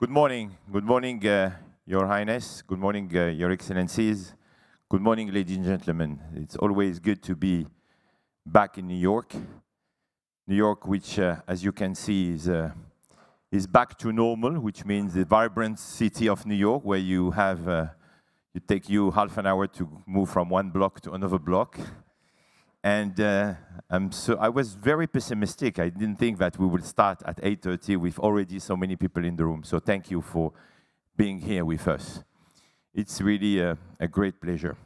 Good morning. Good morning, Your Highness. Good morning, Your Excellencies. Good morning, ladies and gentlemen. It's always good to be back in New York. New York, which, as you can see, is back to normal, which means the vibrant city of New York, where you have, it take you half an hour to move from one block to another block. And I was very pessimistic. I didn't think that we would start at 8:30 with already so many people in the room. So thank you for being here with us. It's really a great pleasure.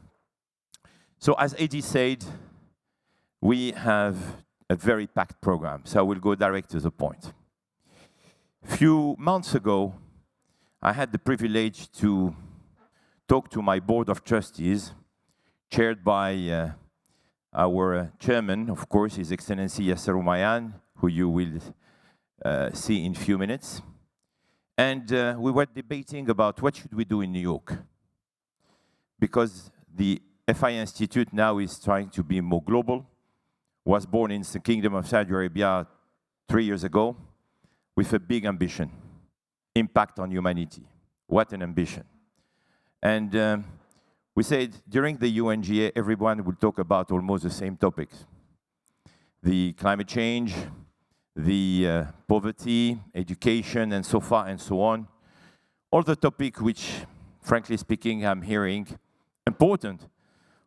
So as Eddie said, we have a very packed program. So I will go direct to the point. A few months ago, I had the privilege to talk to my board of trustees, chaired by our chairman, of course, His Excellency Yasser Umayyan, who you will see in a few minutes. And we were debating about what should we do in New York. Because the FII Institute now is trying to be more global, was born in the Kingdom of Saudi Arabia 3 years ago, with a big ambition, impact on humanity. What an ambition. And we said during the UNGA, everyone will talk about almost the same topics. The climate change, the poverty, education, and so far and so on. All the topics which, frankly speaking, I'm hearing important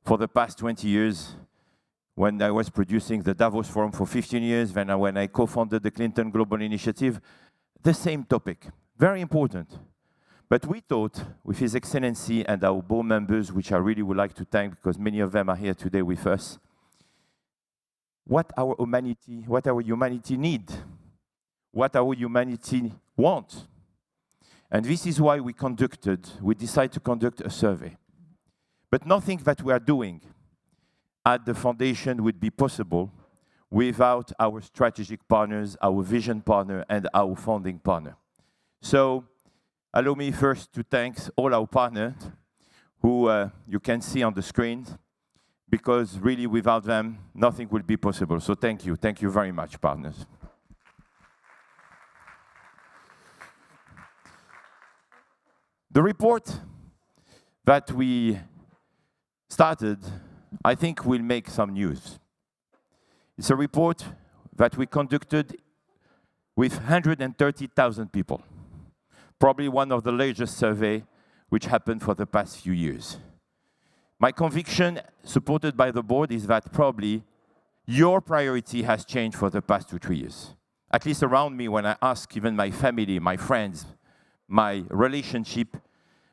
for the past 20 years when I was producing the Davos Forum for 15 years, when I co-founded the Clinton Global Initiative, the same topic, very important. But we thought, with His Excellency and our board members, which I really would like to thank because many of them are here today with us, what our humanity need, what our humanity want. And this is why we decided to conduct a survey. But nothing that we are doing at the foundation would be possible without our strategic partners, our vision partner, and our founding partner. So, allow me first to thank all our partners who you can see on the screen, because really without them, nothing will be possible. So thank you. Thank you very much, partners. The report that we started, I think, will make some news. It's a report that we conducted with 130,000 people. Probably one of the largest surveys which happened for the past few years. My conviction, supported by the board, is that probably your priority has changed for the past 2-3 years. At least around me, when I ask even my family, my friends, my relationship,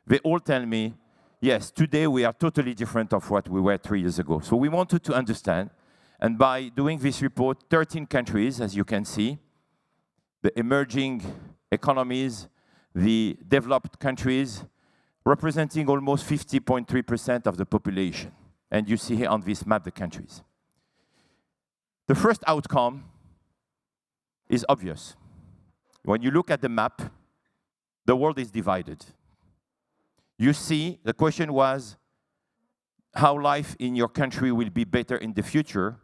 they all tell me, yes, today we are totally different of what we were 3 years ago. So we wanted to understand, and by doing this report, 13 countries, as you can see, the emerging economies, the developed countries, representing almost 50.3% of the population. And you see here on this map the countries. The first outcome is obvious. When you look at the map, the world is divided. You see, the question was how life in your country will be better in the future.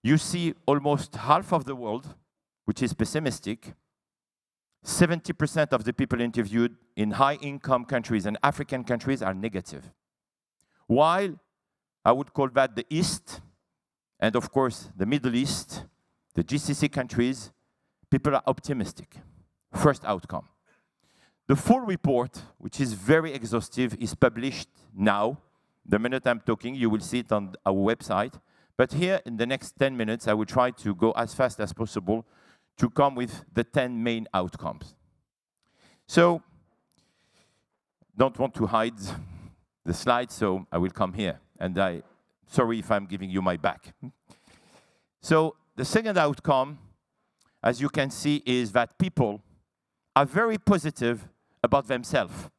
You see almost half of the world, which is pessimistic. 70% of the people interviewed in high-income countries and African countries are negative. While I would call that the East, and of course the Middle East, the GCC countries, people are optimistic. First outcome. The full report, which is very exhaustive, is published now. The minute I'm talking, you will see it on our website. But here, in the next 10 minutes, I will try to go as fast as possible to come with the 10 main outcomes. So, don't want to hide the slides, so I will come here. And sorry if I'm giving you my back. So, the second outcome, as you can see, is that people are very positive about themselves.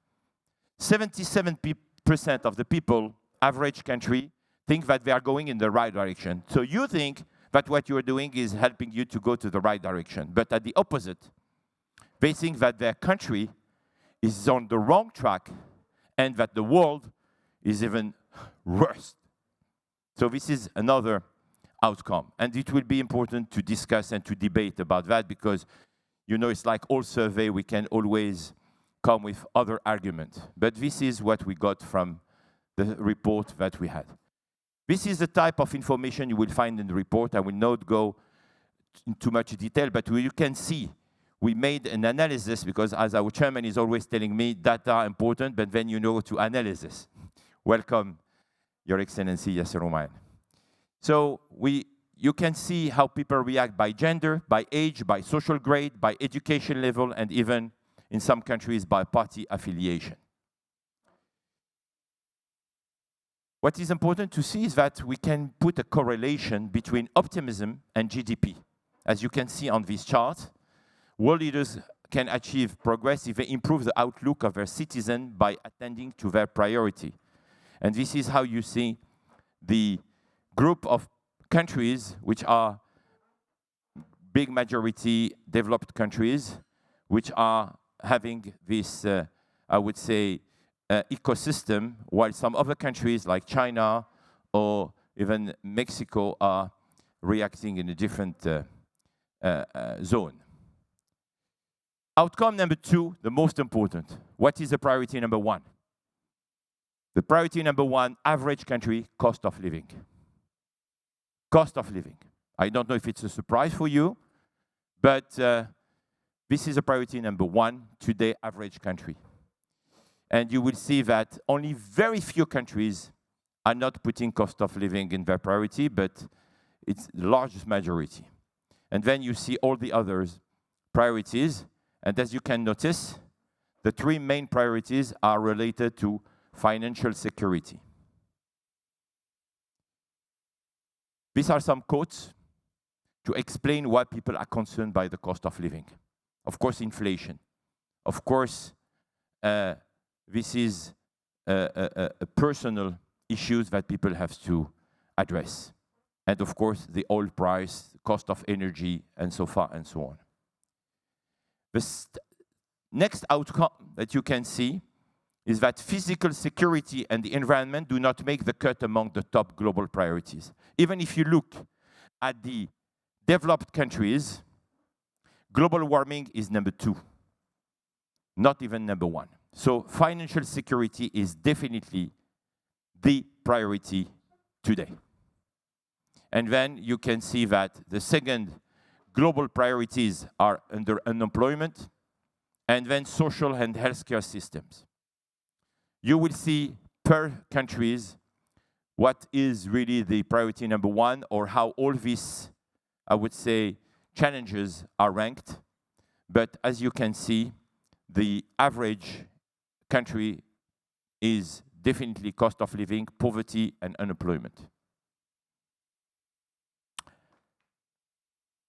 77% of the people, average country, think that they are going in the right direction. So you think that what you're doing is helping you to go to the right direction. But at the opposite, they think that their country is on the wrong track and that the world is even worse. So this is another outcome. And it will be important to discuss and to debate about that because, you know, it's like all survey, we can always come with other arguments. But this is what we got from the report that we had. This is the type of information you will find in the report. I will not go into much detail, but you can see we made an analysis because, as our chairman is always telling me, data are important, but then you know to analysis. Welcome, Your Excellency Yasser Roumail. So you can see how people react by gender, by age, by social grade, by education level, and even in some countries by party affiliation. What is important to see is that we can put a correlation between optimism and GDP. As you can see on this chart, world leaders can achieve progress if they improve the outlook of their citizens by attending to their priority. And this is how you see the group of countries which are big majority developed countries, which are having this, I would say, ecosystem, while some other countries like China or even Mexico are reacting in a different zone. Outcome number 2, the most important. What is the priority number 1? The priority number 1, average country, cost of living. Cost of living. I don't know if it's a surprise for you, but this is a priority number 1 today, average country. And you will see that only very few countries are not putting cost of living in their priority, but it's the largest majority. And then you see all the others priorities, and as you can notice, the 3 main priorities are related to financial security. These are some quotes to explain why people are concerned by the cost of living. Of course, inflation. Of course, this is personal issues that people have to address. And of course, the oil price, cost of energy, and so far and so on. The next outcome that you can see is that physical security and the environment do not make the cut among the top global priorities. Even if you look at the developed countries, global warming is number 2, not even number 1. So financial security is definitely the priority today. And then you can see that the second global priorities are under unemployment, and then social and healthcare systems. You will see per countries what is really the priority number 1, or how all these, I would say, challenges are ranked. But as you can see, the average country is definitely cost of living, poverty, and unemployment.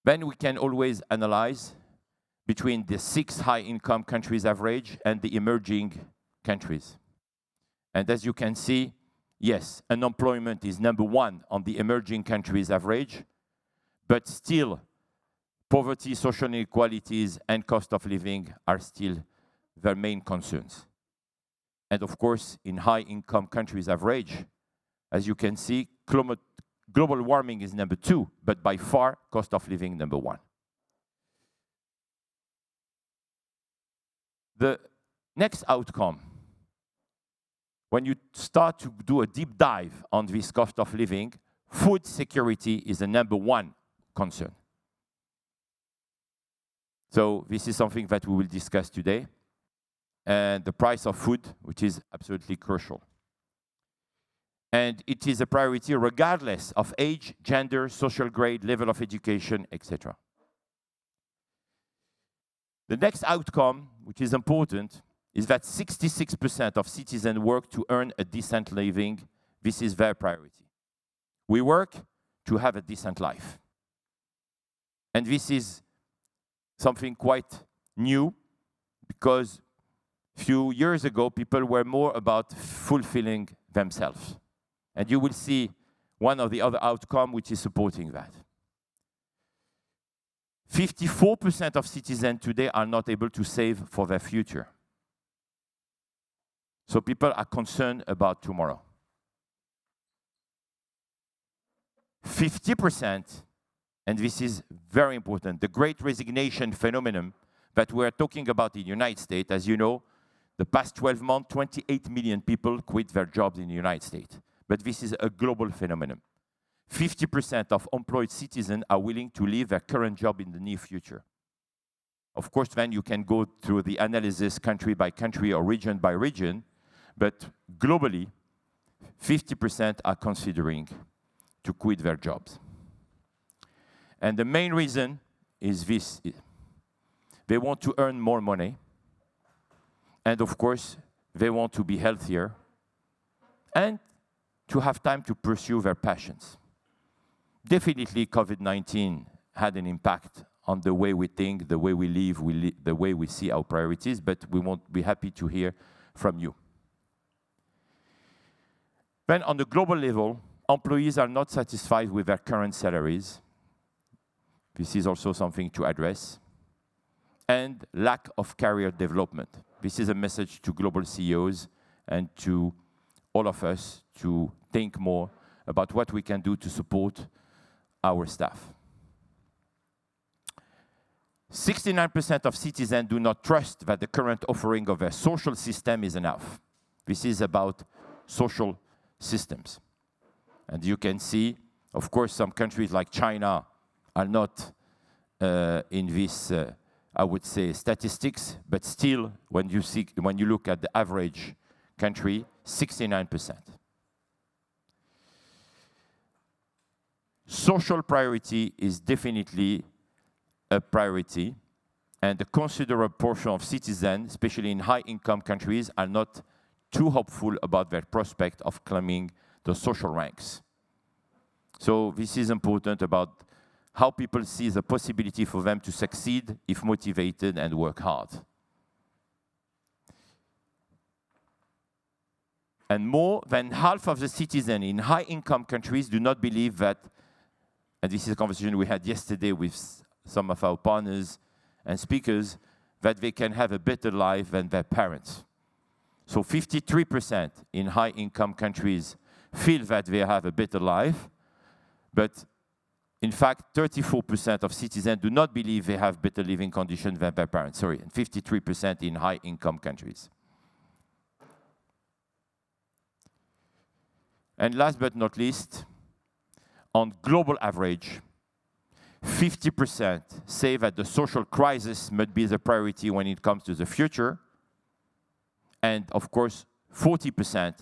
Then we can always analyze between the 6 high-income countries average and the emerging countries. And as you can see, yes, unemployment is number 1 on the emerging countries average, but still poverty, social inequalities, and cost of living are still their main concerns. And of course, in high-income countries average, as you can see, global warming is number 2, but by far, cost of living number 1. The next outcome, when you start to do a deep dive on this cost of living, food security is the number 1 concern. So this is something that we will discuss today. And the price of food, which is absolutely crucial. And it is a priority regardless of age, gender, social grade, level of education, etc. The next outcome, which is important, is that 66% of citizens work to earn a decent living. This is their priority. We work to have a decent life. And this is something quite new, because a few years ago, people were more about fulfilling themselves. And you will see one of the other outcomes which is supporting that. 54% of citizens today are not able to save for their future. So people are concerned about tomorrow. 50%, and this is very important, the Great Resignation phenomenon that we're talking about in the United States, as you know, the past 12 months, 28 million people quit their jobs in the United States. But this is a global phenomenon. 50% of employed citizens are willing to leave their current job in the near future. Of course, then you can go through the analysis country by country or region by region, but globally, 50% are considering to quit their jobs. And the main reason is this. They want to earn more money, and of course, they want to be healthier, and to have time to pursue their passions. Definitely, COVID-19 had an impact on the way we think, the way we live, the way we see our priorities, but we won't be happy to hear from you. Then on the global level, employees are not satisfied with their current salaries. This is also something to address. And lack of career development. This is a message to global CEOs and to all of us to think more about what we can do to support our staff. 69% of citizens do not trust that the current offering of a social system is enough. This is about social systems. And you can see, of course, some countries like China are not in this, I would say, statistics, but still, when you look at the average country, 69%. Social priority is definitely a priority, and a considerable portion of citizens, especially in high-income countries, are not too hopeful about their prospect of climbing the social ranks. So this is important about how people see the possibility for them to succeed if motivated and work hard. And more than half of the citizens in high-income countries do not believe that, and this is a conversation we had yesterday with some of our partners and speakers, that they can have a better life than their parents. So 53% in high-income countries feel that they have a better life, but in fact, 34% of citizens do not believe they have better living conditions than their parents. Sorry, and 53% in high-income countries. And last but not least, on global average, 50% say that the social crisis must be the priority when it comes to the future. And of course, 40%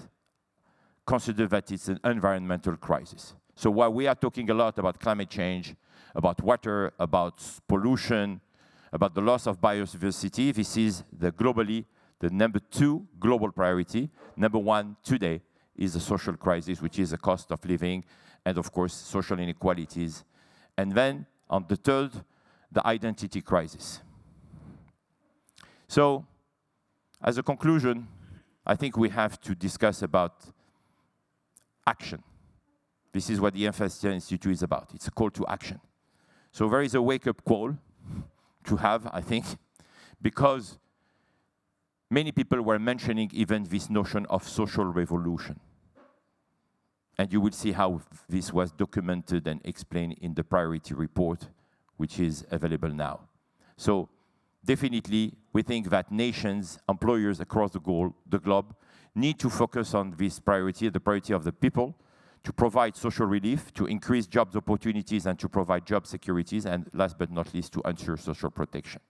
consider that it's an environmental crisis. So while we are talking a lot about climate change, about water, about pollution, about the loss of biodiversity, this is globally the number 2 global priority. Number 1 today is the social crisis, which is the cost of living, and of course, social inequalities. And then, on the third, the identity crisis. So, as a conclusion, I think we have to discuss about action. This is what the FII Institute is about. It's a call to action. So there is a wake-up call to have, I think, because many people were mentioning even this notion of social revolution. And you will see how this was documented and explained in the priority report, which is available now. So definitely, we think that nations, employers across the globe, need to focus on this priority, the priority of the people, to provide social relief, to increase job opportunities, and to provide job securities, and last but not least, to ensure social protection.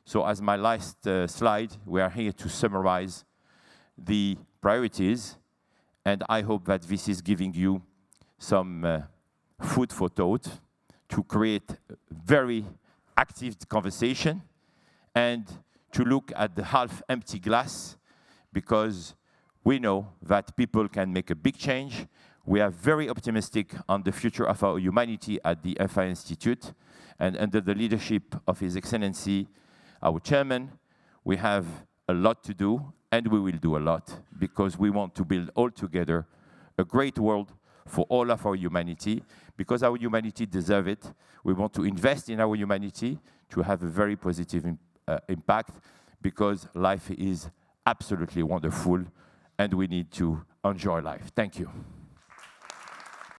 So as my last slide, we are here to summarize the priorities, and I hope that this is giving you some food for thought to create very active conversation and to look at the half-empty glass, because we know that people can make a big change. We are very optimistic on the future of our humanity at the FII Institute, and under the leadership of His Excellency, our chairman, we have a lot to do, and we will do a lot, because we want to build all together a great world for all of our humanity, because our humanity deserves it. We want to invest in our humanity to have a very positive impact, because life is absolutely wonderful, and we need to enjoy life. Thank you.